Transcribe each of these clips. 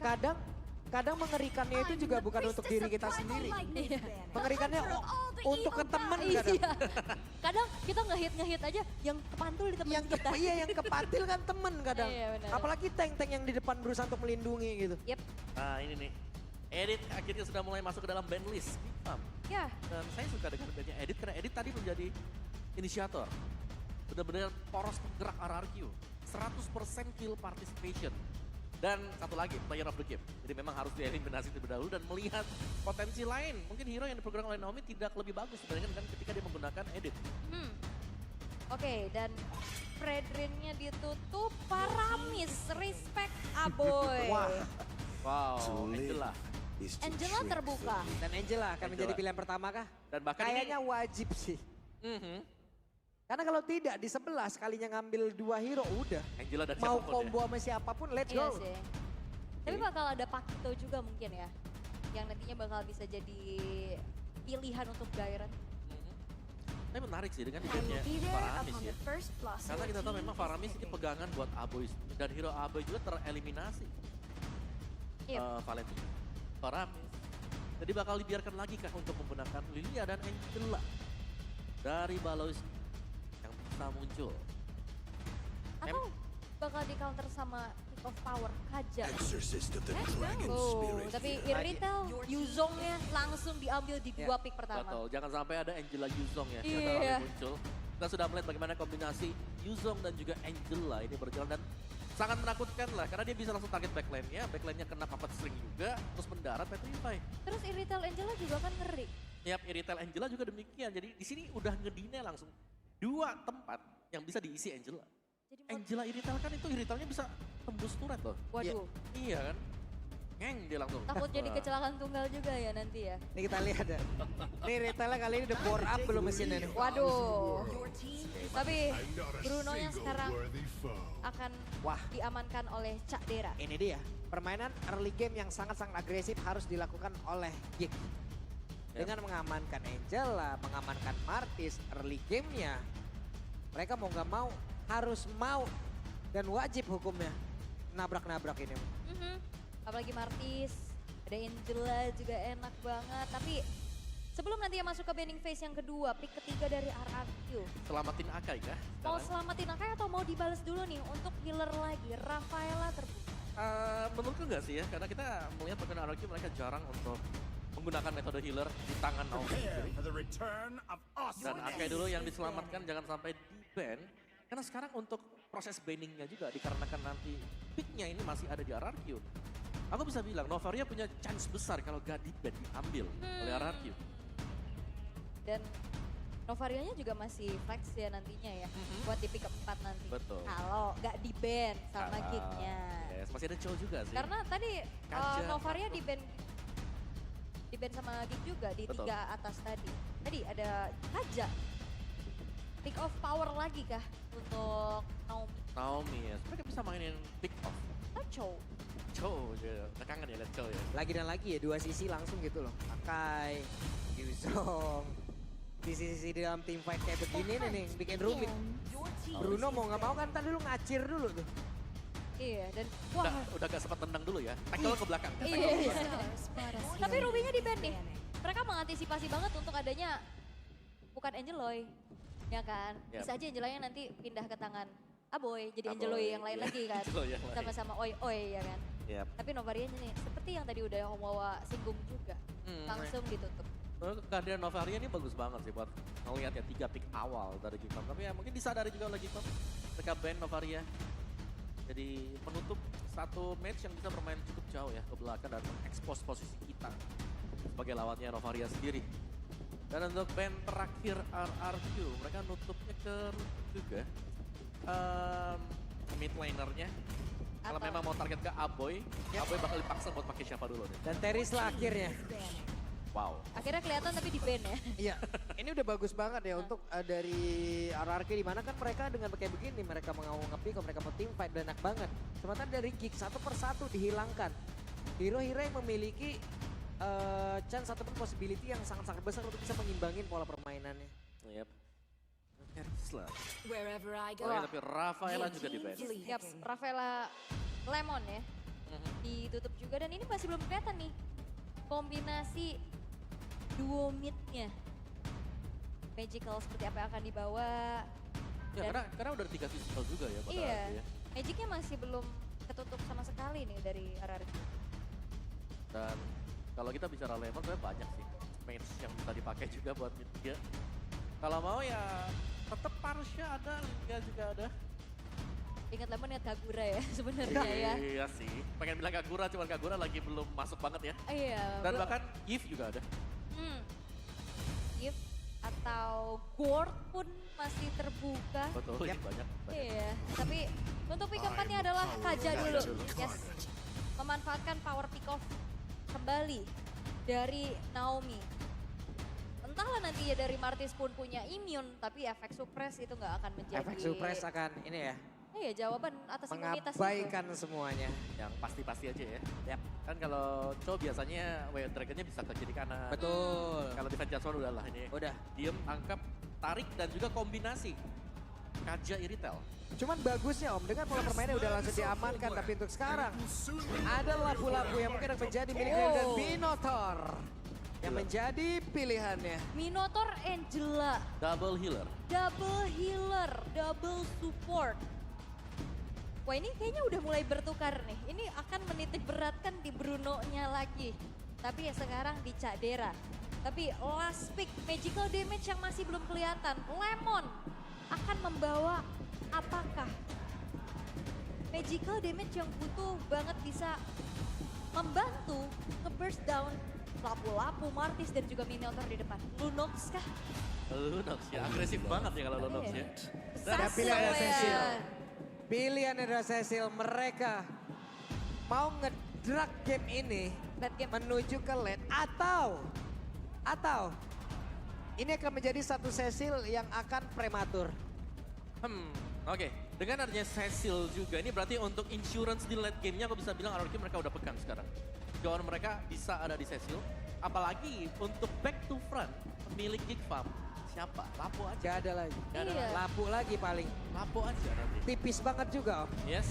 kadang mengerikannya itu juga bukan untuk diri kita sendiri. Mengerikannya untuk ke temen kadang. Iya. Kadang kita ngehit aja yang kepantul di teman kita. Iya yang kepatil kan temen kadang. Iya, benar. Apalagi tank-tank yang di depan berusaha untuk melindungi gitu. Yep. Nah ini nih, Edit akhirnya sudah mulai masuk ke dalam band list. Ya. Dan saya suka dengan bandnya Edit karena Edit tadi menjadi inisiator. Benar-benar poros penggerak RRQ. 100% kill participation. Dan satu lagi, player of the game. Jadi memang harus dieliminasi terlebih dahulu dan melihat potensi lain. Mungkin hero yang diprogram oleh Naomi tidak lebih bagus dibandingkan dengan ketika dia menggunakan Edit. Oke, dan Fredrinnya ditutup, Paramis, respect Aboy. Wow, Angela. Angela terbuka. Dan Angela akan menjadi pilihan pertama kah? Dan bahkan kayaknya wajib sih. Karena kalau tidak di 11 kalinya ngambil 2 hero udah. Angela dan Mau siapapun combo sama siapapun let's Iya go. sih. Tapi bakal ada Pakito juga mungkin ya. Yang nantinya bakal bisa jadi pilihan untuk Gairan. Tapi menarik sih dengan hidupnya Faramis ya. Karena kita tahu memang Faramis ini pegangan buat Aboy. Dan hero Aboy juga tereliminasi. Iya. Valentina. Faramis. Jadi bakal dibiarkan lagi kah untuk menggunakan Lilia dan Angela. Dari Balois yang bisa muncul. Atau bakal di counter sama Pick of Power, Kaja. Exorcist of the Dragon Oh, Spirit. tapi Irritel, Yuzongnya langsung diambil di 2 pick pertama. Betul, jangan sampai ada Angela Yuzong ya yang Iya. terlalu muncul. Kita sudah melihat bagaimana kombinasi Yuzong dan juga Angela ini berjalan dan sangat menakutkan lah karena dia bisa langsung target backline-nya kena papat string juga, terus mendarat petrify. Terus Irritel Angela juga kan ngeri. Yap, Irritel Angela juga demikian. Jadi di sini udah ngedine langsung 2 tempat yang bisa diisi Angela. Jadi Angela Irritel kan itu Irritelnya bisa tembus turret loh. waduh, Iya kan? Ngeng dia langsung. takut jadi Wah. kecelakaan tunggal juga ya nanti ya. Nih kita lihat ya. Nih Retailnya kali ini udah bore up belum mesinnya nih. Waduh. Tapi Bruno yang Single sekarang worthy foe. akan Wah. diamankan oleh Cak Dera. Ini dia, permainan early game yang sangat-sangat agresif harus dilakukan oleh Gig. Dengan mengamankan Angela, mengamankan Martis, early gamenya. Mereka mau gak mau, harus mau dan wajib hukumnya. Nabrak-nabrak ini. Apalagi Martis, ada Angela juga enak banget. Tapi sebelum nanti masuk ke banning phase yang kedua, pick ketiga dari RRQ. Selamatin Akai kah? Mau sekarang? selamatin Akai atau mau dibales dulu nih untuk healer lagi? Rafaela terbuka. Menurutku enggak sih ya, karena kita melihat bahkan RRQ mereka jarang untuk menggunakan metode healer di tangan Naomi Prepare sendiri. for the return of Dan awesomeness. Akai dulu yang diselamatkan jangan sampai di-ban. Karena sekarang untuk proses banningnya juga dikarenakan nanti picknya ini masih ada di RRQ. Aku bisa bilang Novaria punya chance besar kalau gak di-ban diambil oleh RRQ. Dan Novarianya juga masih flex ya nantinya ya. Buat di pick keempat nanti. Betul. Kalau gak di-ban sama gignya. Yes, masih ada cowok juga sih. Karena tadi Kaja. Novaria di-ban sama gig juga di Betul. 3 atas tadi. Tadi ada Kaja. Pick of power lagi kah untuk Naomi? Naomi ya, mereka bisa mainin pick off. Tacho. Cowok juga, udah kangen ya liat cowok ya. Lagi dan lagi ya, 2 sisi langsung gitu loh. Akai, Yuzong. Sisi-sisi di dalam team fight kayak begini nih, bikin rumit. Bruno mau gak mau kan tadi dulu ngacir dulu tuh. Iya dan Udah, wah. udah gak sempat tendang dulu ya, tackle ke belakang. Tackle Iya. ke belakang. Tapi Ruby-nya di-ban nih. Mereka mengantisipasi banget untuk adanya bukan Angeloy. Ya kan? Yap. Bisa aja Angeloy nanti pindah ke tangan Aboy. Jadi Aboy, Angeloy yang lain iya. lagi kan. Angeloy yang lain. Sama-sama oi-oi ya kan. Yap. Tapi Novarianya nih seperti yang tadi udah Om Wawa singgung juga. Langsung ditutup. Kehadiran Novaria ini bagus banget sih buat ngeliat ya 3 pick awal dari Gigmom. Tapi ya mungkin disadari juga oleh Gigmom. Mereka ban Novaria. Jadi menutup satu match yang bisa bermain cukup jauh ya ke belakang dan mengekspos posisi kita sebagai lawannya Novaria sendiri. Dan untuk band terakhir RRQ, mereka nutupnya ke juga mid lanernya. Kalau Atau- memang mau target ke Aboy, Aboy bakal dipaksa buat pakai siapa dulu nih. Dan Teris lah akhirnya. Wow. Akhirnya kelihatan tapi di-ban ya. Iya, ini udah bagus banget ya untuk dari RRQ di mana kan mereka dengan kayak begini mereka mau nge-pick, mereka mau team fight dan enak banget. Sementara dari Gig satu persatu dihilangkan. Hero-hero yang memiliki chance ataupun possibility yang sangat-sangat besar untuk bisa mengimbangin pola permainannya. Yap. Teris lah. Wherever I go. Oh, ya, tapi Rafaela juga di ban. Yap, Rafaela Lemon ya. Ditutup ditutup juga dan ini masih belum kelihatan nih kombinasi duo mid-nya. Magical seperti apa yang akan dibawa. Ya Dan- karena udah 3 physical juga ya pada Iya, ya. Magicnya masih belum ketutup sama sekali nih dari RRQ. Dan kalau kita bicara Lemon sebenarnya banyak sih match yang bisa dipakai juga buat mid dia. Kalau mau ya tetap Parsha ada, Lingga juga ada. Ingat Lemon ingat Kagura ya sebenarnya ya. Iya sih, pengen bilang Kagura, cuman Kagura lagi belum masuk banget ya. Iya. Dan bahkan Eve juga ada. Gift atau Gord pun masih terbuka. Betul, Yap. banyak. Iya, tapi untuk pick keempatnya adalah Kaja dulu. Yes, memanfaatkan power pick off kembali dari Naomi. Entahlah nanti ya dari Martis pun punya immune, tapi efek suppress itu nggak akan menjadi. Efek suppress akan ini ya, Iya, jawaban atas imunitas itu. mengabaikan semuanya. Yang pasti-pasti aja ya. Yap. Kan kalau Cho biasanya Way Dragon-nya bisa ke kiri kanan. Betul. Kalau defense Jasmine udah lah ini. Udah. Diem, angkap, tarik dan juga kombinasi. Kaja Iritel. Cuman bagusnya Om, dengan pola permainnya udah langsung diamankan. Tapi untuk sekarang, ada lapu-lapu yang mungkin akan menjadi milik Rio dan Minotaur. Yang menjadi pilihannya. Minotaur Angela, Double healer. double healer, double support. Wah ini kayaknya udah mulai bertukar nih. Ini akan menitik beratkan di Bruno-nya lagi. Tapi ya sekarang di Cadera. Tapi last pick magical damage yang masih belum kelihatan. Lemon akan membawa apakah? Magical damage yang butuh banget bisa membantu nge-burst down lapu-lapu, Martis dan juga Minotaur di depan. Lunox kah? Lunox ya, agresif banget ya kalau Lunox ya. Dan Cecil pilihannya ya. Cecil. Pilihan adalah Cecil, mereka mau ngedrag game ini Late game. menuju ke late atau ini akan menjadi satu Cecil yang akan prematur. Oke. Dengan adanya Cecil juga, ini berarti untuk insurance di late game-nya aku bisa bilang RRQ mereka udah pegang sekarang. Jawaban mereka bisa ada di Cecil. Apalagi untuk back to front, pemilik Geek Farm. Siapa? Lapo aja. Gak ada lagi. Gak ada Iya. lagi. Lapu lagi paling. Lapo aja nanti. Tipis banget juga Om. Yes.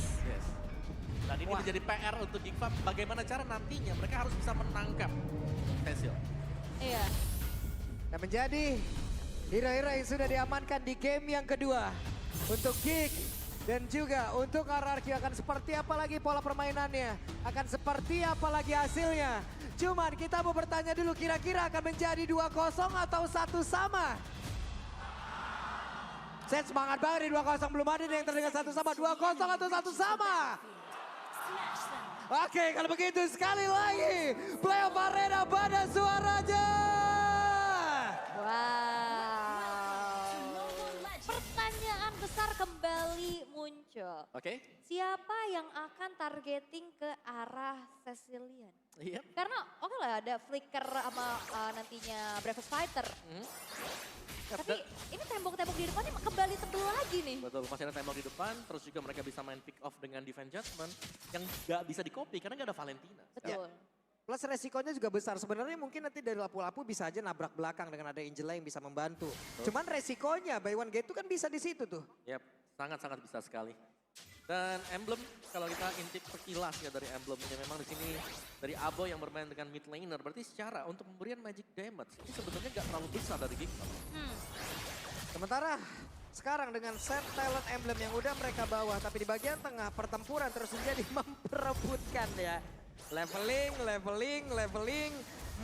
Dan ini Wah. menjadi PR untuk Geek Farm. Bagaimana cara nantinya mereka harus bisa menangkap Cecil. Iya. Dan menjadi hero-hero yang sudah diamankan di game yang kedua. Untuk Geek dan juga untuk RRQ akan seperti apa lagi pola permainannya. Akan seperti apa lagi hasilnya. Cuman kita mau bertanya dulu kira-kira akan menjadi 2-0 atau 1 sama. Saya semangat banget di 2-0 belum ada nih yang terdengar 1 sama. 2-0 atau 1 sama. Oke kalau begitu sekali lagi. Playoff Arena pada suaranya. Wow. Pertanyaan besar kembali muncul. Oke? Siapa yang akan targeting ke arah Cecilian? Iya. Karena oke lah ada Flicker sama nantinya Bravest Fighter. Tapi ini tembok-tembok di depannya kembali tebel lagi nih. Betul, masih ada tembok di depan, terus juga mereka bisa main pick off dengan defense judgment yang gak bisa di-copy karena gak ada Valentina. Betul. Plus resikonya juga besar. Sebenarnya mungkin nanti dari lapu-lapu bisa aja nabrak belakang dengan ada Angela yang bisa membantu. Cuman resikonya buy one get itu kan bisa di situ tuh. Yap, sangat-sangat bisa sekali. Dan emblem, kalau kita intip sekilas ya dari emblemnya, memang di sini dari Abo yang bermain dengan mid laner, berarti secara untuk pemberian magic damage ini sebenarnya gak terlalu besar dari Geek Farm. Sementara sekarang dengan set talent emblem yang udah mereka bawa. Tapi di bagian tengah pertempuran terus menjadi memperebutkan ya. Leveling.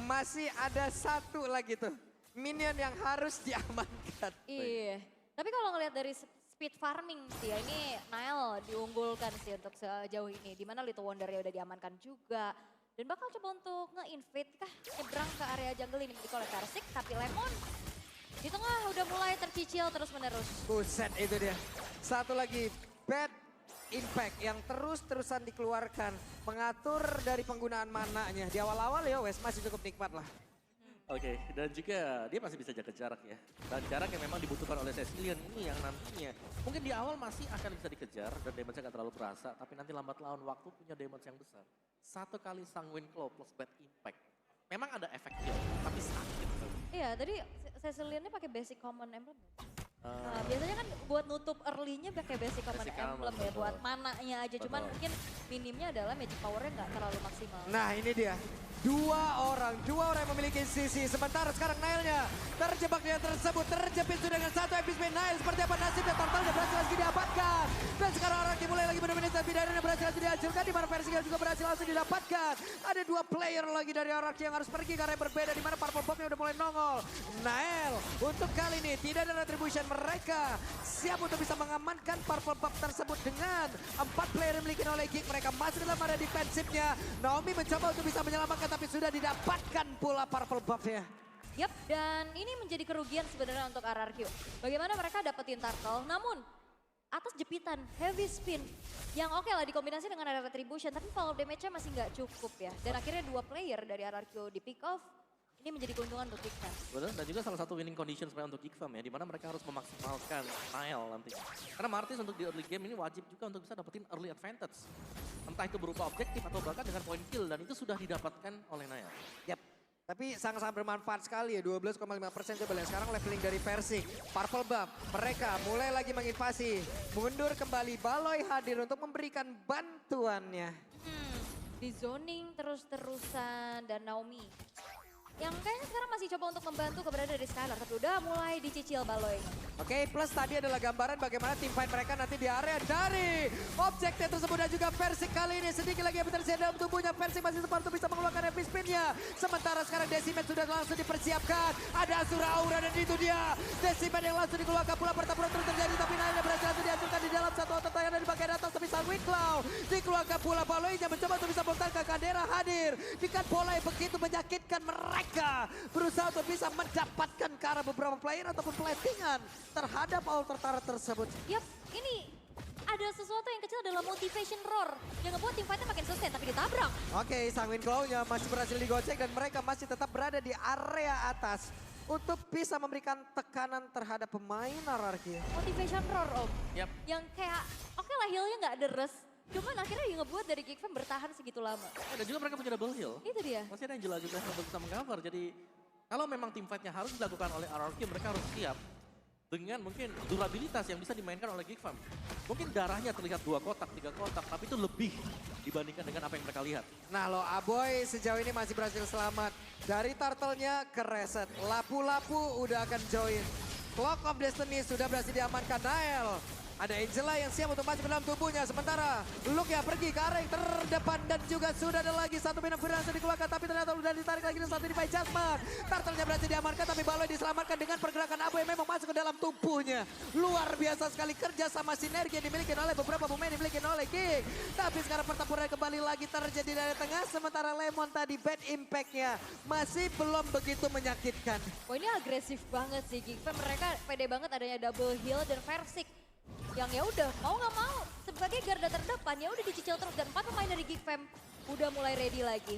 Masih ada satu lagi tuh. Minion yang harus diamankan. Iya. Tapi kalau ngelihat dari speed farming sih ya, ini Nile diunggulkan sih untuk sejauh ini. Dimana Little Wonder ya udah diamankan juga. Dan bakal coba untuk nge-invade kah nyebrang ke area jungle ini dimiliki oleh Persik. Tapi Lemon di tengah udah mulai tercicil terus menerus. Buset itu dia. Satu lagi bad impact yang terus-terusan dikeluarkan. Mengatur dari penggunaan mananya. Di awal-awal ya Wes masih cukup nikmat lah. Oke, dan juga dia masih bisa jaga jarak ya. Dan jarak yang memang dibutuhkan oleh Cecilian ini yang nantinya mungkin di awal masih akan bisa dikejar dan damage-nya gak terlalu berasa. Tapi nanti lambat laun waktu punya damage yang besar. 1 kali Sanguine Claw plus bad impact. Memang ada efek kill, tapi sakit. Iya tadi Cecilian ini pakai basic common emblem. Nah, biasanya kan buat nutup early-nya pakai basic command Basic command, emblem ya, betul. buat mananya aja. Cuman Betul. mungkin minimnya adalah magic power-nya nggak terlalu maksimal. Nah ini dia. Dua orang yang memiliki sisi. Sementara sekarang Nailnya terjebak dengan tersebut. Terjepit sudah dengan satu epic spin. Nail seperti apa nasibnya, totalnya berhasil lagi didapatkan. Dan sekarang orang mulai lagi mendominasi bidarnya berhasil langsung dihancurkan. Di mana Versigal juga berhasil langsung didapatkan. Ada dua player lagi dari Araki yang harus pergi karena yang berbeda. Di mana Purple Bomb-nya udah mulai nongol. Nail untuk kali ini tidak ada retribution, mereka siap untuk bisa mengamankan Purple Bomb tersebut dengan 4 player yang dimiliki oleh Geek. Mereka masih dalam area defensifnya. Naomi mencoba untuk bisa menyelamatkan tapi sudah didapatkan pula Purple Buff-nya. Yap, dan ini menjadi kerugian sebenarnya untuk RRQ. Bagaimana mereka dapetin turtle, namun atas jepitan heavy spin yang oke lah dikombinasi dengan ada retribution, tapi follow damage-nya masih nggak cukup ya. Dan akhirnya dua player dari RRQ di pick off, ini menjadi keuntungan untuk Geek Fam. Betul, dan juga salah satu winning condition sebenarnya untuk Geek Fam ya, di mana mereka harus memaksimalkan Nile nanti. Karena Martis untuk di early game ini wajib juga untuk bisa dapetin early advantage. Entah itu berupa objektif atau bahkan dengan point kill, dan itu sudah didapatkan oleh Nile. Yap. Tapi sangat-sangat bermanfaat sekali ya, 12,5% coba lihat sekarang leveling dari Versik. Purple Buff, mereka mulai lagi menginvasi. Mundur kembali, Baloy hadir untuk memberikan bantuannya. Di zoning terus-terusan dan Naomi. Yang kayaknya sekarang masih coba untuk membantu keberadaan dari Skylar, tapi udah mulai dicicil Baloy. Oke, plus tadi adalah gambaran bagaimana tim fight mereka nanti di area dari objektif tersebut dan juga Versik kali ini sedikit lagi potensi dalam tubuhnya. Versik masih sempat untuk bisa mengeluarkan heavy spin-nya. Sementara sekarang Decimet sudah langsung dipersiapkan. Ada Asura Aura dan itu dia. Decimet yang langsung dikeluarkan pula, pertempuran terus terjadi tapi Nailnya berhasil langsung dihancurkan di dalam satu otot yang ada di bagian atas. Tapi Sunwing Cloud dikeluarkan pula, Baloy-nya mencoba untuk bisa membongkar. Kadera hadir dengan bola yang begitu menyakitkan mereka. Berusaha untuk bisa mendapatkan ke arah beberapa player ataupun platingan terhadap altar turret tersebut. Yap, ini ada sesuatu yang kecil adalah motivation roar yang ngebuat tim fightnya makin sustain tapi ditabrak. Oke, Sanguin Claw-nya masih berhasil digocek dan mereka masih tetap berada di area atas untuk bisa memberikan tekanan terhadap pemain RRQ. Motivation roar om, Yap. yang kayak oke lah healnya nggak deres, cuman akhirnya yang ngebuat dari Geek Fam bertahan segitu lama. Dan juga mereka punya double heal. Itu dia. Masih ada Angela juga yang bisa meng-cover. Jadi kalau memang tim fight-nya harus dilakukan oleh RRQ, mereka harus siap dengan mungkin durabilitas yang bisa dimainkan oleh Geek Fam. Mungkin darahnya terlihat 2 kotak, 3 kotak, tapi itu lebih dibandingkan dengan apa yang mereka lihat. Nah lo Aboy sejauh ini masih berhasil selamat. Dari turtle-nya ke reset. Lapu-lapu udah akan join. Clock of Destiny sudah berhasil diamankan Nael. Ada Angela yang siap untuk masuk ke dalam tubuhnya. Sementara Luke ya pergi ke arah yang terdepan. Dan juga sudah ada lagi satu bina berhasil dikeluarkan. Tapi ternyata sudah ditarik lagi dan satu di Pai Jasmine. Turtle-nya berhasil diamankan. Tapi Baloy diselamatkan dengan pergerakan Abu yang memang masuk ke dalam tubuhnya. Luar biasa sekali kerja sama sinergi yang dimiliki oleh beberapa pemain dimiliki oleh Geek. Tapi sekarang pertempuran kembali lagi terjadi dari tengah. Sementara Lemon tadi bad impact-nya masih belum begitu menyakitkan. Wah ini agresif banget sih Geek Fam, mereka pede banget adanya double heal dan Versik. Yang ya udah mau nggak mau sebagai garda terdepan ya udah dicicil terus dan 4 pemain dari Geek Fam udah mulai ready lagi.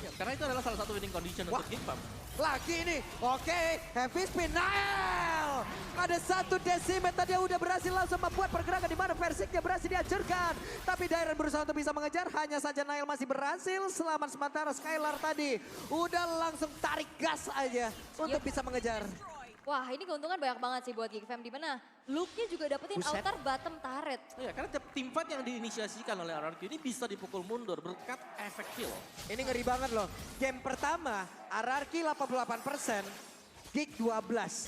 Ya, karena itu adalah salah satu winning condition Wah. untuk Geek Fam. Lagi ini, oke, heavy spin, Nael! Ada satu Decimet tadi yang udah berhasil langsung membuat pergerakan di mana Versiknya berhasil dihancurkan. Tapi Dairen berusaha untuk bisa mengejar, hanya saja Nael masih berhasil selamat sementara Skylar tadi udah langsung tarik gas aja untuk bisa mengejar. Wah ini keuntungan banyak banget sih buat Geek Fam, di mana Luke-nya juga dapetin Buset. outer bottom turret. Iya, karena tim fight yang diinisiasikan oleh RRQ ini bisa dipukul mundur berkat efek kill. Ini ngeri banget loh. Game pertama, RRQ 88%, Geek 12.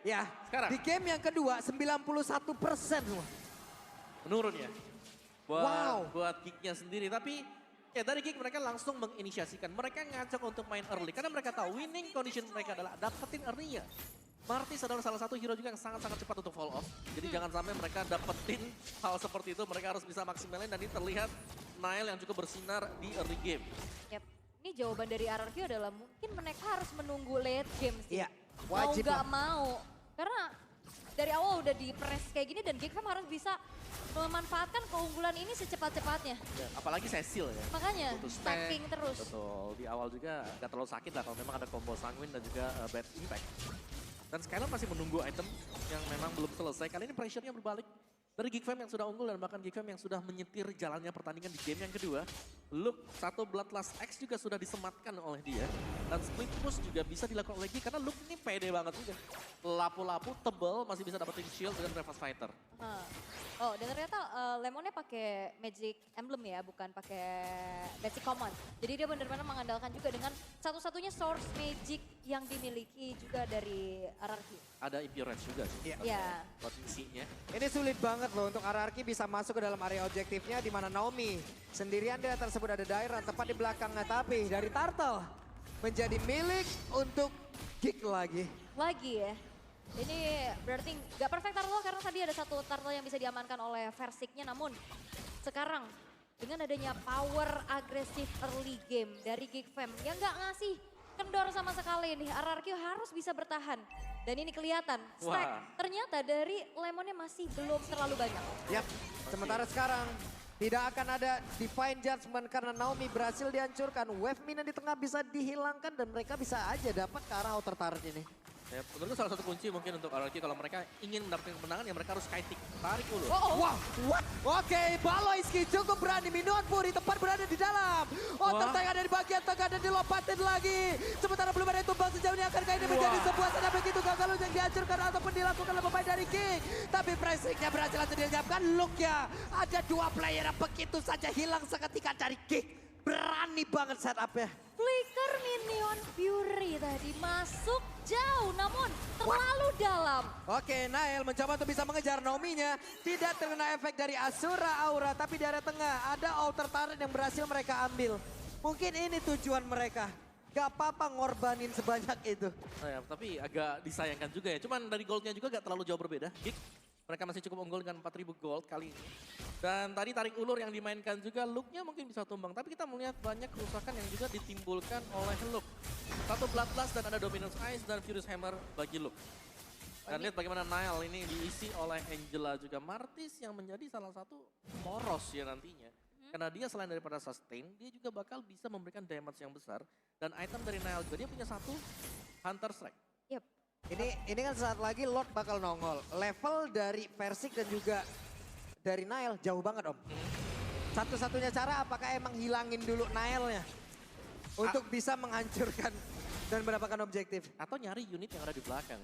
Ya, Sekarang? di game yang kedua 91% loh. Menurun ya. Wow. Buat Geek-nya sendiri. Tapi ya dari Geek mereka langsung menginisiasikan. Mereka ngajak untuk main early. Karena mereka tahu winning condition mereka adalah dapetin early-nya. Martis adalah salah satu hero juga yang sangat-sangat cepat untuk fall off. Jadi jangan sampai mereka dapetin hal seperti itu. Mereka harus bisa maksimalin dan ini terlihat Nile yang cukup bersinar di early game. Yap. Ini jawaban dari RRQ adalah mungkin mereka harus menunggu late game sih. Iya, Mau wajib nggak lah. mau. Karena dari awal udah di press kayak gini dan Geek Fam harus bisa memanfaatkan keunggulan ini secepat-cepatnya. Ya, apalagi Cecil ya. Makanya Butuh stack. stacking terus. Betul, di awal juga gak terlalu sakit lah kalau memang ada combo Sanguine dan juga bad impact. Dan Skylar masih menunggu item yang memang belum selesai. Kali ini pressure-nya berbalik. Dari Geek Fam yang sudah unggul dan bahkan Geek Fam yang sudah menyetir jalannya pertandingan di game yang kedua. Look, satu Bloodlust X juga sudah disematkan oleh dia. Dan split push juga bisa dilakukan oleh Geek karena Look ini pede banget juga. Lapu-lapu tebel masih bisa dapetin shield dengan Reverse Fighter. Oh, dan ternyata Lemonnya pakai Magic Emblem ya, bukan pakai Basic Command. Jadi dia benar-benar mengandalkan juga dengan satu-satunya source magic yang dimiliki juga dari RRQ. Ada Impurance juga sih. Iya. Buat isinya. Ini sulit banget loh untuk RRQ bisa masuk ke dalam area objektifnya di mana Naomi sendirian dia tersebut ada Dairon tepat di belakangnya, tapi dari Turtle menjadi milik untuk Geek lagi. Lagi ya. Ini berarti nggak perfect turtle karena tadi ada satu turtle yang bisa diamankan oleh Versiknya. Namun sekarang dengan adanya power agresif early game dari Geek Fam yang nggak ngasih kendor sama sekali nih. RRQ harus bisa bertahan. Dan ini kelihatan stack Wah. ternyata dari Lemonnya masih belum terlalu banyak. Yap, sementara sekarang tidak akan ada Divine Judgment karena Naomi berhasil dihancurkan. Wave Mina di tengah bisa dihilangkan dan mereka bisa aja dapat ke arah outer turret ini. Ya, menurutku salah satu kunci mungkin untuk RRQ kalau mereka ingin mendapatkan kemenangan ya mereka harus kiting. Tarik dulu. Wow, what? Oke, Baloiski cukup berani. Minion Fury tepat berada di dalam. Outer Wah. tank ada di bagian tengah dan dilompatin lagi. Sementara belum ada tumbang sejauh ini akankah ini menjadi sebuah serangan begitu gagal yang dihancurkan ataupun dilakukan oleh pemain dari King. Tapi pressingnya berhasil langsung dilenyapkan. Look ya, ada dua player yang begitu saja hilang seketika dari King. Berani banget setupnya. Flicker Minion Fury tadi masuk jauh namun terlalu dalam. Oke, Nael mencoba untuk bisa mengejar Naomi-nya. Tidak terkena efek dari Asura Aura, tapi di area tengah ada outer turret yang berhasil mereka ambil. Mungkin ini tujuan mereka. Gak apa-apa ngorbanin sebanyak itu. Nah, ya, tapi agak disayangkan juga ya. Cuman dari goldnya juga gak terlalu jauh berbeda. Geek, mereka masih cukup unggul dengan 4.000 gold kali ini. Dan tadi tarik ulur yang dimainkan juga, Look-nya mungkin bisa tumbang. Tapi kita melihat banyak kerusakan yang juga ditimbulkan oleh Look. Satu Bloodlust dan ada Dominance Ice dan Furious Hammer bagi Look. Dan lihat bagaimana Nile ini diisi oleh Angela juga. Martis yang menjadi salah satu poros ya nantinya. Karena dia selain daripada sustain, dia juga bakal bisa memberikan damage yang besar. Dan item dari Nile juga, dia punya satu Hunter Strike. Yep. Ini kan saat lagi Lord bakal nongol. Level dari Versik dan juga dari Nile jauh banget Om. Satu-satunya cara apakah emang hilangin dulu Nile-nya. Untuk bisa menghancurkan dan mendapatkan objektif. Atau nyari unit yang ada di belakang.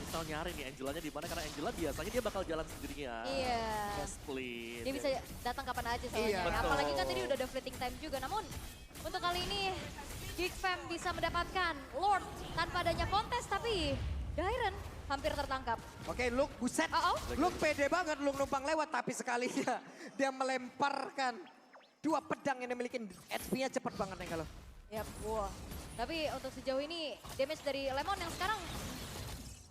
Misal nyari nih Angelanya di mana, karena Angela biasanya dia bakal jalan sendirian. Iya. Split. Dia bisa datang kapan aja soalnya. Iya. Betul. Apalagi kan tadi udah ada fleeting time juga. Namun untuk kali ini Geek Fam bisa mendapatkan Lord tanpa adanya kontes. Tapi Dairon hampir tertangkap. Oke, Luke buset. Luke pede banget, Luke numpang lewat. Tapi sekalinya dia melemparkan dua pedang yang dimiliki. HP-nya cepat banget nih kalau. Yap, wah. Tapi untuk sejauh ini damage dari Lemon yang sekarang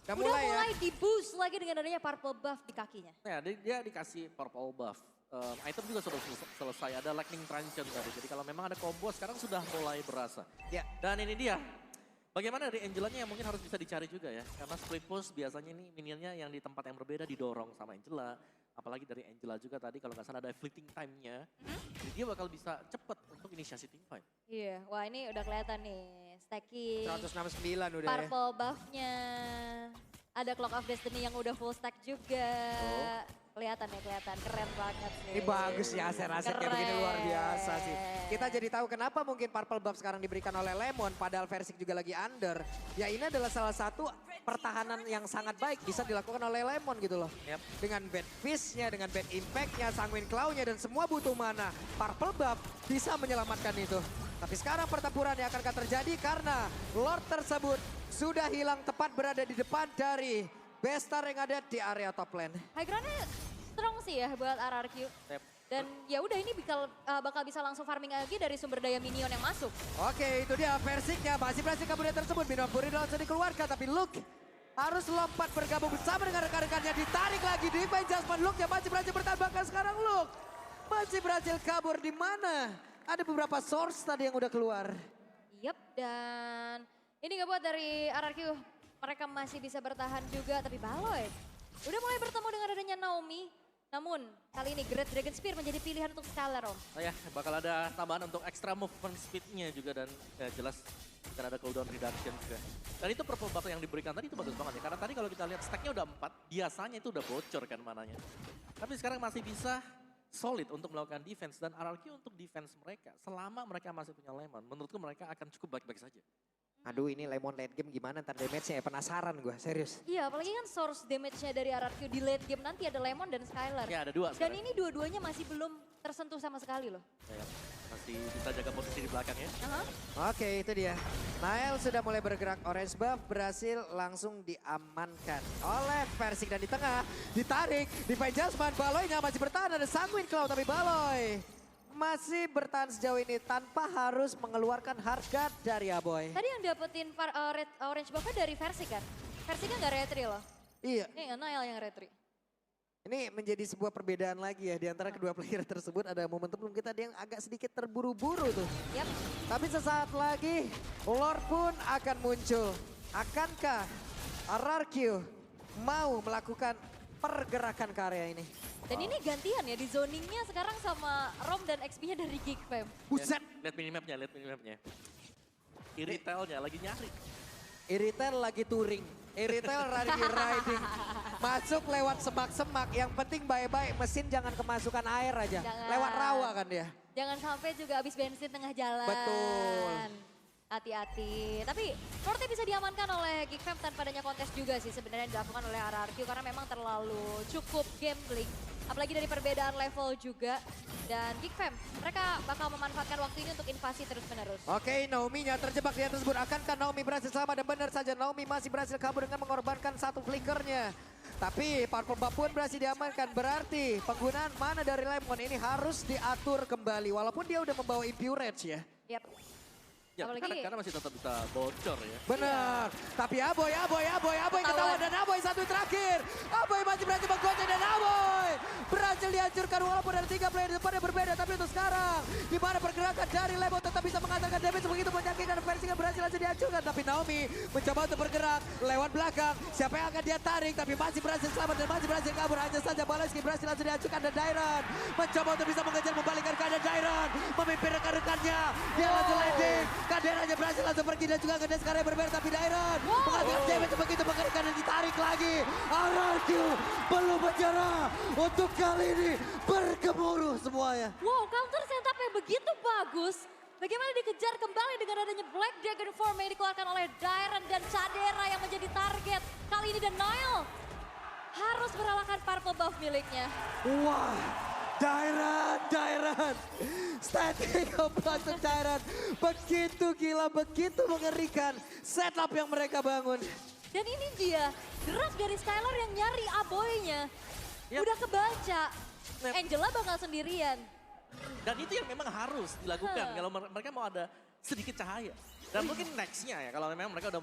Udah udah mulai ya. mulai di-boost lagi dengan adanya purple buff di kakinya. Ya, dia dikasih purple buff. Item juga sudah selesai, ada lightning truncheon tadi. Jadi kalau memang ada combo sekarang sudah mulai berasa. Ya. Dan ini dia. Bagaimana dari Angelanya yang mungkin harus bisa dicari juga ya. Karena split push biasanya ini minionnya yang di tempat yang berbeda didorong sama Angela. Apalagi dari Angela juga tadi kalau nggak salah ada fleeting time-nya. Jadi dia bakal bisa cepet untuk inisiasi team fight. Iya, wah ini udah kelihatan nih. Stacking, 169 udah ya. purple buff-nya. Ada Clock of Destiny yang udah full stack juga. Kelihatan ya, kelihatan. Keren banget sih. Ini bagus ya aset-aset kayak begini luar biasa sih. Keren. Kita jadi tahu kenapa mungkin purple buff sekarang diberikan oleh Lemon padahal Versik juga lagi under. Ya ini adalah salah satu pertahanan yang sangat baik bisa dilakukan oleh Lemon gitu loh. Yep. Dengan bad fish-nya, dengan bad impact-nya, sanguine claw-nya dan semua butuh mana. Purple buff bisa menyelamatkan itu. Tapi sekarang pertempuran yang akan terjadi karena Lord tersebut sudah hilang tepat berada di depan dari Bestar yang ada di area top lane. High ground-nya strong sih ya buat RRQ. Yep. Dan ya udah ini bakal bisa langsung farming lagi dari sumber daya minion yang masuk. Oke, itu dia Versiknya. Masih berhasil kabur tersebut. Minion Fury langsung dikeluarkan. Tapi Luke harus lompat bergabung bersama dengan rekan-rekannya. Ditarik lagi di Divine Judgment. Luke yang masih berhasil bertahan. Bahkan sekarang Luke masih berhasil kabur di mana? Ada beberapa source tadi yang udah keluar. Yep, dan ini nggak buat dari RRQ. Mereka masih bisa bertahan juga, tapi Baloy udah mulai bertemu dengan adanya Naomi. Namun kali ini Great Dragon Spear menjadi pilihan untuk Scalar Om. Oh ya, bakal ada tambahan untuk extra movement speed-nya juga dan ya jelas dan ada cooldown reduction juga. Dan itu purple buff yang diberikan tadi itu bagus banget ya. Karena tadi kalau kita lihat stacknya udah 4, biasanya itu udah bocor kan mananya. Tapi sekarang masih bisa solid untuk melakukan defense. Dan RRQ untuk defense mereka, selama mereka masih punya Lemon, menurutku mereka akan cukup baik-baik saja. Aduh ini Lemon late game gimana ntar damage-nya ya, penasaran gue, serius. Iya, apalagi kan source damage-nya dari RRQ di late game nanti ada Lemon dan Skylar. Ya ada 2 Dan sekarang. ini dua-duanya masih belum tersentuh sama sekali loh. Ya, masih bisa jaga posisi di belakang ya. Aha. Oke itu dia. Nael sudah mulai bergerak, orange buff berhasil langsung diamankan oleh Versik. Dan di tengah ditarik, Divine Jasmine, Baloy-nya masih bertahan, ada Sanguine Claw tapi Baloy masih bertahan sejauh ini tanpa harus mengeluarkan hard guard dari Aboy. Tadi yang dapetin orange buff-nya dari Versi kan? Versi kan nggak retry loh. Iya, Ini Nael yang retry. ini menjadi sebuah perbedaan lagi ya di antara kedua player tersebut. Ada momentum kita yang agak sedikit terburu-buru tuh. Yap. Tapi sesaat lagi Lord pun akan muncul. Akankah RRQ mau melakukan pergerakan ke area ini? Dan ini gantian ya di zoningnya sekarang sama Rom dan XP-nya dari Geek Fam. Buset! Lihat minimapnya, lihat minimapnya. Iritelnya lagi nyari. Iritel lagi touring. Iritel lagi riding. Masuk lewat semak-semak. Yang penting baik-baik mesin jangan kemasukan air aja. Jangan. Lewat rawa kan dia. Jangan sampai juga habis bensin tengah jalan. Betul. Hati-hati. Tapi Forte bisa diamankan oleh Geek Fam tanpa adanya kontes juga sih sebenarnya yang dilakukan oleh RRQ. Karena memang terlalu cukup gambling. Apalagi dari perbedaan level juga. Dan Geek Fam, mereka bakal memanfaatkan waktu ini untuk invasi terus-menerus. Oke, Naomi-nya terjebak di atas tersebut. Akankah Naomi berhasil selamat? Dan benar saja Naomi masih berhasil kabur dengan mengorbankan satu flickernya. Tapi Purple Buff pun berhasil diamankan. Berarti penggunaan mana dari Lemon ini harus diatur kembali. Walaupun dia udah membawa Impurage ya. Yap. Ya, Apalagi- karena masih tetap bisa bocor ya. Benar. Tapi Aboy Ketahuan. ketahuan. Dan Aboy satu terakhir. Aboy masih berhasil menggocek dan Aboy berhasil dihancurkan walaupun ada 3 player di depannya berbeda. Tapi untuk sekarang, di mana pergerakan dari Lemon tetap bisa mengatakan damage begitu menyakitkan. Versi yang berhasil langsung dihancurkan. Tapi Naomi mencoba untuk bergerak lewat belakang. Siapa yang akan dia tarik tapi masih berhasil selamat dan masih berhasil kabur. Hanya saja Baleski berhasil langsung dihancurkan dan Dairon mencoba untuk bisa mengejar membalikkan keadaan Dairon. Memimpin rekan-rekannya. Dia langsung landing. Kaderanya berhasil langsung pergi dan juga ngedes karya berbeda. Tapi Dairon menghasilkan damage begitu mengerikan dan ditarik lagi. RRQ belum menyerah. Untuk kali ini bergemuruh semuanya. Wow, counter setup-nya begitu bagus. Bagaimana dikejar kembali dengan adanya Black Dragon Form yang dikeluarkan oleh Dairon dan Cadera yang menjadi target. Kali ini dan Niall harus merelakan purple buff miliknya. Wah, Dairon. Standing up untuk Dairon. Begitu gila, begitu mengerikan setup yang mereka bangun. Dan ini dia, gerak dari Skylar yang nyari aboynya. Yap. Udah kebaca. Yap. Angela bakal sendirian. Dan itu yang memang harus dilakukan Hah. kalau mereka mau ada sedikit cahaya. Dan mungkin nextnya ya, kalau memang mereka udah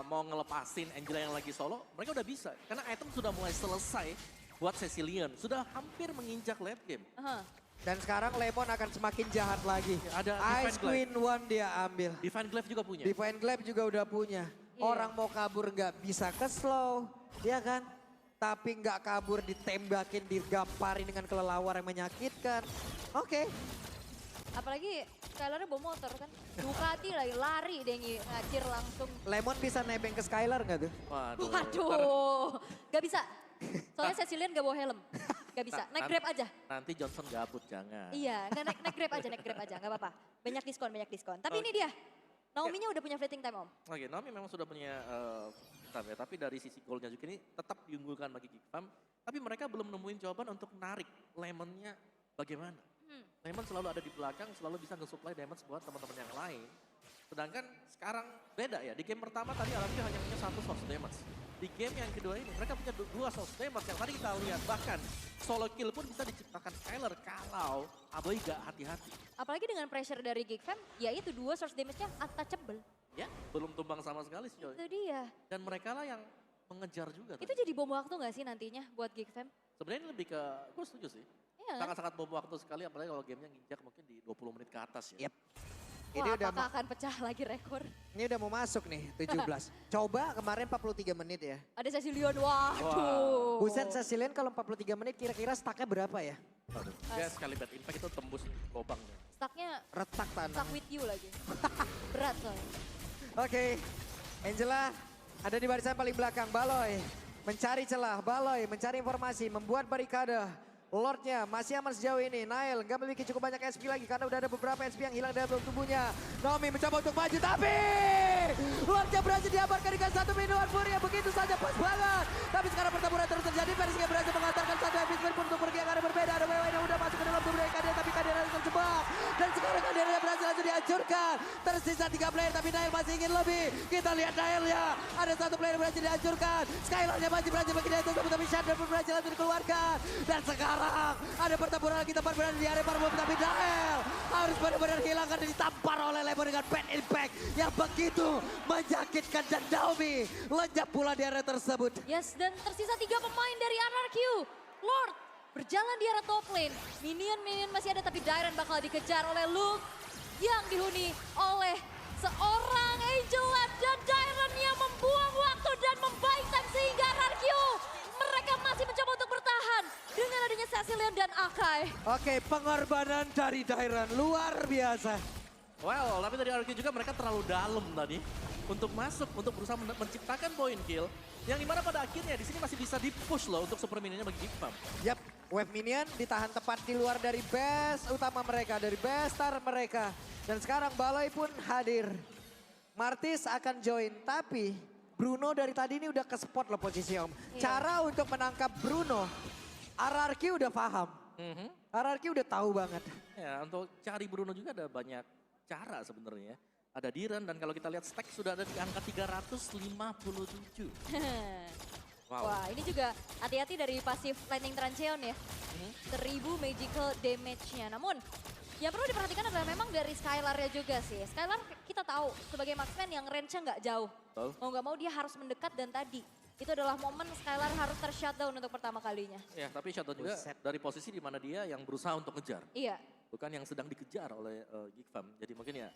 mau ngelepasin Angela yang lagi solo, mereka udah bisa. Karena item sudah mulai selesai buat Cecilion. Sudah hampir menginjak late game. Aha. Dan sekarang Lemon akan semakin jahat lagi. Ada Ice Divine Queen One dia ambil. Divine Glaive juga punya. Divine Glaive juga udah punya. Iya. Orang mau kabur nggak bisa ke slow, ya kan? Tapi nggak kabur ditembakin, digamparin dengan kelelawar yang menyakitkan. Oke. Apalagi Skylarnya bawa motor kan. Ducati lagi, lari deh ngacir langsung. Lemon bisa nebeng ke Skylar nggak tuh? Waduh. Waduh, gak bisa. Soalnya Cecilian gak bawa helm. Gak bisa, naik Grab aja. Nanti Johnson gabut, jangan. Iya, nggak naik Grab aja, gak apa-apa. Banyak diskon. Tapi ini dia, Naomi-nya udah punya fleeting time om. Oke, Naomi memang sudah punya time ya, tapi dari sisi goalnya juga ini tetap diunggulkan bagi Geek Fam. Tapi mereka belum nemuin jawaban untuk narik Lemonnya bagaimana. Lemon selalu ada di belakang, selalu bisa nge-supply damage buat teman-teman yang lain. Sedangkan sekarang beda ya, di game pertama tadi RRQ hanya punya 1 source damage. Di game yang kedua ini mereka punya 2 source damage yang tadi kita lihat. Bahkan solo kill pun bisa diciptakan Skylar kalau Aboy gak hati-hati. Apalagi dengan pressure dari Geek Fam, ya itu 2 source damage-nya untouchable. Ya, belum tumbang sama sekali sih. Itu dia. Dan mereka lah yang mengejar juga. Itu jadi bom waktu gak sih nantinya buat Geek Fam? Sebenarnya lebih ke, gue setuju sih. Iya kan? Sangat-sangat bom waktu sekali, apalagi kalau gamenya nginjak mungkin di 20 menit ke atas ya. Yep. Ini Wah, udah apakah akan pecah lagi rekor? ini udah mau masuk nih 17. Coba kemarin 43 menit ya. Ada Cecilion, waduh. Buset Cecilian kalau 43 menit kira-kira stucknya berapa ya? Aduh, dia sekali bad impact itu tembus lubangnya. Stucknya Retak tanah. stuck with you lagi. Berat soalnya. Oke, Angela ada di barisan paling belakang. Baloy mencari celah, Baloy mencari informasi, membuat barikade. Lordnya masih aman sejauh ini. Nail nggak memiliki cukup banyak SP lagi karena udah ada beberapa SP yang hilang dari dalam tubuhnya. Nomi mencoba untuk maju tapi Lordnya berhasil diabarkan dengan satu minuman Fury yang begitu saja pas banget. Tapi sekarang pertempuran terus terjadi. Versi berhasil mengantarkan satu Epismen pun untuk pergi yang ada berbeda. Ada WW yang udah masuk ke dalam tubuh dari Kadena tapi Kadena terjebak. Dan sekarang Kadena berhasil langsung dihancurkan. Tersisa 3 player tapi Nail masih ingin lebih. Kita lihat Nailnya. Ada satu player yang berhasil dihancurkan. Skylarnya masih berhasil bagi dia untuk tapi Shadow pun berhasil langsung dikeluarkan. Dan sekarang ada pertempuran kita berada di area Marble tapi Nael harus benar-benar hilangkan dan ditampar oleh Lemon dengan bad impact yang begitu menyakitkan dan Naomi lenyap pula di area tersebut. Yes, dan tersisa 3 pemain dari RRQ. Lord berjalan di area top lane. Minion masih ada tapi Dairon bakal dikejar oleh Luke yang dihuni oleh seorang Angela dan Dairon yang membuang waktu dan membaik time sehingga RRQ mereka masih mencoba untuk bertahan dengan adanya Cecilion dan Akai. Oke, pengorbanan dari Dairon luar biasa. Well, tapi dari RRQ juga mereka terlalu dalam tadi untuk masuk, untuk berusaha menciptakan point kill. Yang dimana pada akhirnya di sini masih bisa di-push loh untuk super minionnya bagi Geek Farm. Yap, wave minion ditahan tepat di luar dari base utama mereka, dari base star mereka. Dan sekarang Baloy pun hadir. Martis akan join, tapi Bruno dari tadi ini udah ke spot loh posisi Om. Iya. Cara untuk menangkap Bruno, RRQ udah paham. RRQ udah tahu banget. Ya, untuk cari Bruno juga ada banyak cara sebenarnya. Ada Diren dan kalau kita lihat stack sudah ada di angka 357. Wow. Wah, ini juga hati-hati dari pasif Lightning Trancheon ya. 1000 magical damage-nya. Namun, yang perlu diperhatikan adalah memang dari Skylar-nya juga sih. Skylar kita tahu sebagai marksman yang range-nya nggak jauh. Betul. Mau nggak mau dia harus mendekat dan tadi. Itu adalah momen Skylar harus ter-shutdown untuk pertama kalinya. Ya, tapi shutdown juga dari posisi di mana dia yang berusaha untuk ngejar. Iya. Bukan yang sedang dikejar oleh Geek Farm. Jadi mungkin ya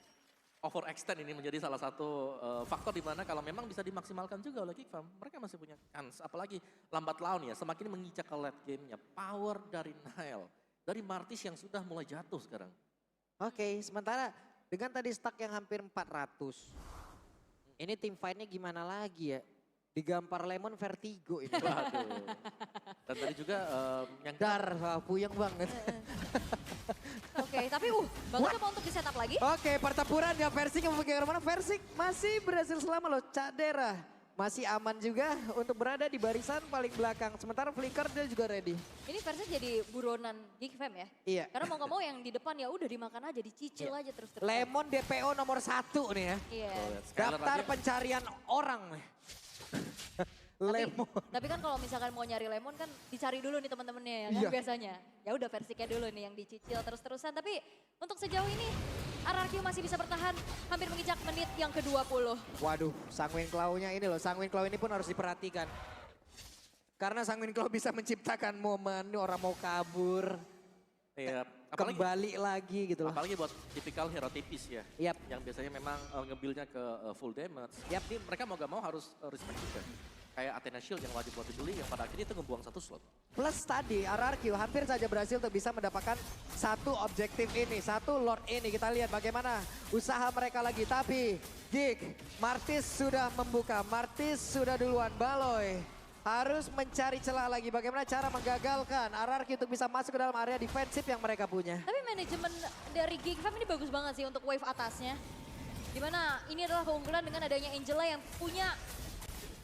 overextend ini menjadi salah satu faktor di mana kalau memang bisa dimaksimalkan juga oleh Geek Farm, mereka masih punya kans. Apalagi lambat laun ya, semakin menginjak ke late game-nya. Power dari Nile, dari Martis yang sudah mulai jatuh sekarang. Oke, sementara dengan tadi stack yang hampir 400. Ini tim fight-nya gimana lagi ya? Digampar Lemon vertigo ini. Waduh. Dan tadi juga yang Puyeng banget. Oke, tapi bagus coba untuk di-setup lagi. Oke, pertempuran ya Versik yang memiliki mana? Versik masih berhasil selamat loh. Cadera masih aman juga untuk berada di barisan paling belakang. Sementara Flicker dia juga ready. Ini versi jadi buronan Geek Fam ya. Iya. Karena mau nggak mau yang di depan ya udah dimakan aja, dicicil aja terus-terus. Lemon DPO nomor 1 nih ya. Iya. Daftar pencarian orang. Lemon. Tapi kan kalau misalkan mau nyari lemon kan dicari dulu nih teman-temannya ya kan Iya. biasanya. Ya udah versinya dulu nih yang dicicil terus-terusan. Tapi untuk sejauh ini RRQ masih bisa bertahan hampir menginjak menit yang ke-20. Waduh, Sanguine Claw-nya ini loh. Sanguine Claw ini pun harus diperhatikan. Karena Sanguine Claw bisa menciptakan momen orang mau kabur. ya, apalagi, Kembali lagi gitu loh. apalagi buat tipikal hero tipis ya. Yap. Yang biasanya memang nge-build-nya ke full damage. Yap. Jadi mereka mau gak mau harus respect juga. Kayak Athena Shield yang wajib buat dibeli yang pada akhirnya itu ngebuang 1 slot. Plus tadi RRQ hampir saja berhasil untuk bisa mendapatkan satu objektif ini, satu Lord ini. Kita lihat bagaimana usaha mereka lagi. Tapi Geek, Martis sudah membuka, Martis sudah duluan. Baloy harus mencari celah lagi. Bagaimana cara menggagalkan RRQ untuk bisa masuk ke dalam area defensif yang mereka punya. Tapi manajemen dari Geek Fam ini bagus banget sih untuk wave atasnya. Dimana ini adalah keunggulan dengan adanya Angela yang punya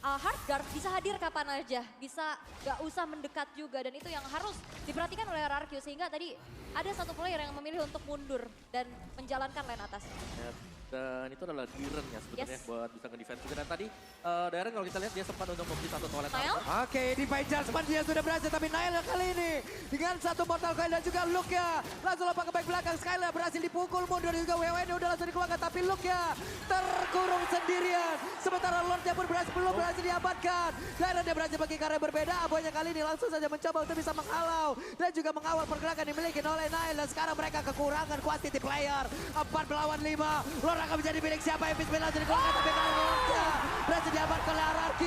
hard guard, bisa hadir kapan aja, bisa gak usah mendekat juga dan itu yang harus diperhatikan oleh RRQ sehingga tadi ada satu player yang memilih untuk mundur dan menjalankan lane atas. Ya, dan itu adalah Diren ya sebenarnya Yes. buat bisa nge-defense juga. Dan tadi Diren kalau kita lihat dia sempat untuk membeli 1 toilet. Nile? Oke, Divine Judgment dia sudah berhasil, tapi Nile kali ini dengan 1 Mortal Coil dan juga Luke ya. Langsung lompat ke back belakang, Skylar berhasil dipukul mundur juga WWN udah langsung dikeluarkan, tapi Luke ya terkurung sendirian. Sementara Lordnya pun belum berhasil diamankan. Dan dia berhasil bagi karya berbeda, Aboynya kali ini langsung saja mencoba untuk bisa menghalau dan juga mengawal pergerakan dimiliki oleh Nile. Dan sekarang mereka kekurangan quantity player, 4 melawan 5. Lord akan menjadi milik siapa? Epic Spin langsung dikeluarkan, tapi karena Lordnya berhasil diamankan oleh RRQ.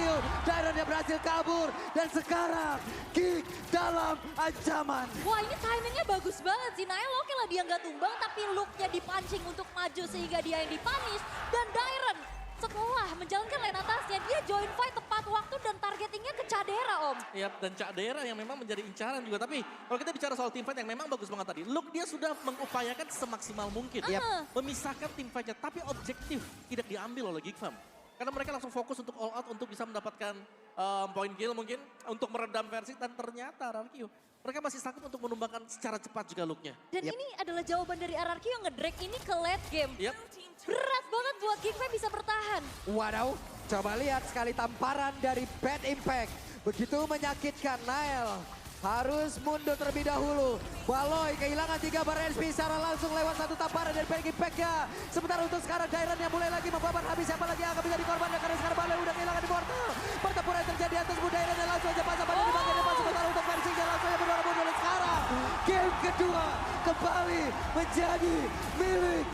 Dairon dia berhasil kabur dan sekarang Geek dalam ancaman. Wah ini timingnya bagus banget sih. Nile oke lah dia nggak tumbang tapi looknya dipancing untuk maju sehingga dia yang dipunish. Dan Dairon setelah menjalankan lane atasnya, dia join fight tepat waktu dan targetingnya ke Cadera, Om. Iya, dan Cak Dera yang memang menjadi incaran juga. Tapi kalau kita bicara soal teamfight yang memang bagus banget tadi. Look, dia sudah mengupayakan semaksimal mungkin. Memisahkan teamfightnya, tapi objektif tidak diambil oleh Geek Fam. Karena mereka langsung fokus untuk all out untuk bisa mendapatkan point kill mungkin. Untuk meredam versi dan ternyata RRQ. Mereka masih sanggup untuk menumbangkan secara cepat juga looknya. Dan ini adalah jawaban dari RRQ yang ngedrag ini ke late game. Yep. Berat banget buat Geek Fam bisa bertahan. Waduh, coba lihat sekali tamparan dari Bad Impact. Begitu menyakitkan, Nael harus mundur terlebih dahulu. Baloy kehilangan 3 bar SP secara langsung lewat satu tamparan dari Bad Impact-nya. Sementara untuk sekarang Dairan yang mulai lagi membabar habis, siapa lagi yang akan bisa dikorbankan karena sekarang Baloy udah kehilangan di portal. Pertempuran yang terjadi atas Dairan dan langsung aja pasang pada di bagian depan. Sementara untuk versinya langsung aja berdua mundur. Sekarang game kedua kembali menjadi milik